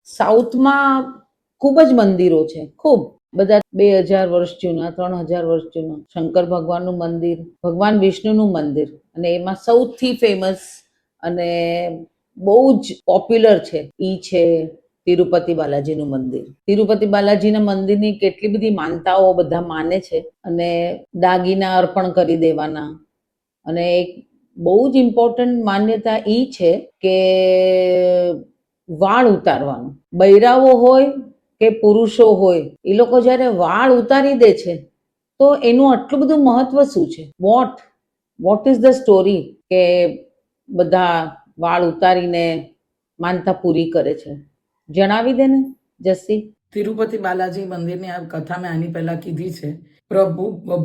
સાઉથમાં ખૂબ જ મંદિરો છે, ખૂબ બધા 2000 વર્ષ જૂના, 3000 વર્ષ જૂના. શંકર ભગવાનનું મંદિર, ભગવાન વિષ્ણુનું મંદિર, અને એમાં સૌથી ફેમસ અને બહુ જ પોપ્યુલર છે ઈ છે તિરુપતિ બાલાજીનું મંદિર. તિરુપતિ બાલાજીના મંદિરની કેટલી બધી માનતાઓ બધા માને છે, અને દાગીના અર્પણ કરી દેવાના. અને એક બહુ જ ઇમ્પોર્ટન્ટ માન્યતા ઈ છે કે વાળ ઉતારવાનું. બૈરાઓ હોય કે પુરુષો હોય, એ લોકો જ્યારે વાળ ઉતારી દે છે તો એનું આટલું બધું મહત્વ શું છે? વોટ ઇઝ ધ સ્ટોરી કે બધા વાળ ઉતારીને માનતા પૂરી કરે છે? જણાવી દે ને જસ્સી. તિરુપતિ બાલાજી મંદિરની આ કથા મેં આની પહેલા કીધી છે.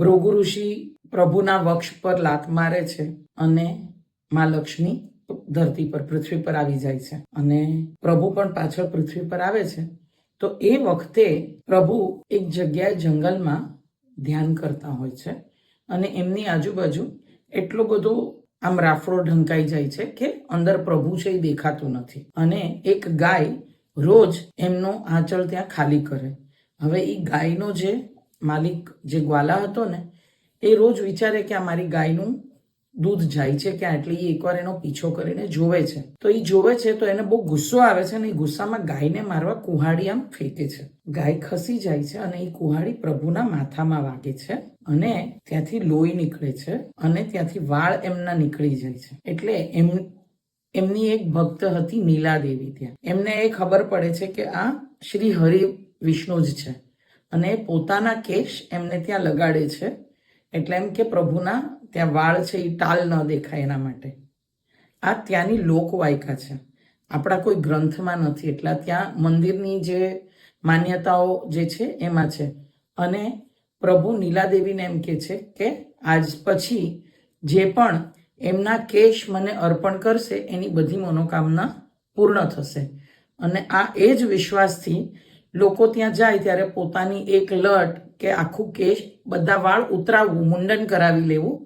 ભૃગુ ઋષિ પ્રભુના વક્ષ પર લાત મારે છે અને માં લક્ષ્મી ધરતી પર, પૃથ્વી પર આવી જાય છે, અને પ્રભુ પણ પાછળ પૃથ્વી પર આવે છે. તો એ વખતે પ્રભુ એક જગ્યાએ જંગલમાં ધ્યાન કરતા હોય છે, અને એમની આજુબાજુ એટલો બધો આમ રાફડો ઢંકાઈ જાય છે કે અંદર પ્રભુ છે એ દેખાતું નથી. અને એક ગાય રોજ એમનો આંચળ ત્યાં ખાલી કરે. હવે એ ગાયનો જે માલિક, જે ગ્વાલા હતો ને, એ રોજ વિચારે કે આ મારી ગાયનું દૂધ જાય છે ક્યાં, એટલે એ એકવાર એનો પીછો કરીને જોવે છે. તો એ જોવે છે તો એને બહુ ગુસ્સો આવે છે, અને એ ગુસ્સામાં ગાયને મારવા કુહાડી આમ ફેંકે છે. ગાય ખસી જાય છે અને એ કુહાડી પ્રભુના માથામાં વાગે છે, અને ત્યાંથી લોહી નીકળે છે, અને ત્યાંથી વાળ એમના નીકળી જાય છે. એટલે એમની એક ભક્ત હતી નીલાદેવી. ત્યાં એમને એ ખબર પડે છે કે આ શ્રી હરિ વિષ્ણુ જ છે, અને પોતાના કેશ એમને ત્યાં લગાડે છે, એટલે એમ કે પ્રભુના ત્યાં વાળ છે એ ટાલ ન દેખાય એના માટે. આ ત્યાંની લોકવાયકા છે, આપણા કોઈ ગ્રંથમાં નથી. એટલા ત્યાં મંદિરની જે માન્યતાઓ જે છે એમાં છે. અને પ્રભુ નીલાદેવીને એમ કે છે કે આજ પછી જે પણ એમના કેશ મને અર્પણ કરશે એની બધી મનોકામના પૂર્ણ થશે. અને આ એ જ વિશ્વાસથી લોકો ત્યાં જાય ત્યારે પોતાની એક લટ કે આખું કેશ, બધા વાળ ઉતરાવવું, મુંડન કરાવી લેવું,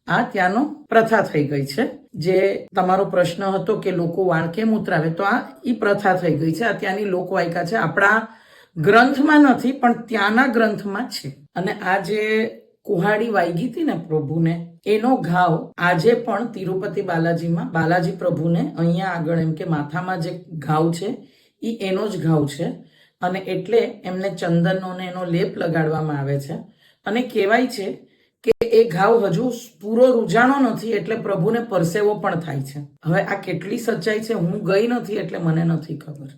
આ ત્યાંનો પ્રથા થઈ ગઈ છે. જે તમારો પ્રશ્ન હતો કે લોકો વાળ કેમ ઉતરાવે, તો આ ઈ પ્રથા થઈ ગઈ છે. આ ત્યાંની લોકવાયકા છે, આપણા ગ્રંથમાં નથી પણ ત્યાંના ગ્રંથમાં છે. અને આ જે કુહાડી વાગી હતી ને પ્રભુને, એનો ઘાવ આજે પણ તિરુપતિ બાલાજીમાં, બાલાજી પ્રભુને અહીંયા આગળ એમ કે માથામાં જે ઘાવ છે એ એનો જ ઘાવ છે. અને એટલે એમને ચંદનનો ને એનો લેપ લગાડવામાં આવે છે. અને કહેવાય છે કે એ ઘાવ હજુ પૂરો રૂજાણો નથી, એટલે પ્રભુને પરસેવો પણ થાય છે. હવે આ કેટલી સચ્ચાઈ છે હું ગઈ નથી એટલે મને નથી ખબર.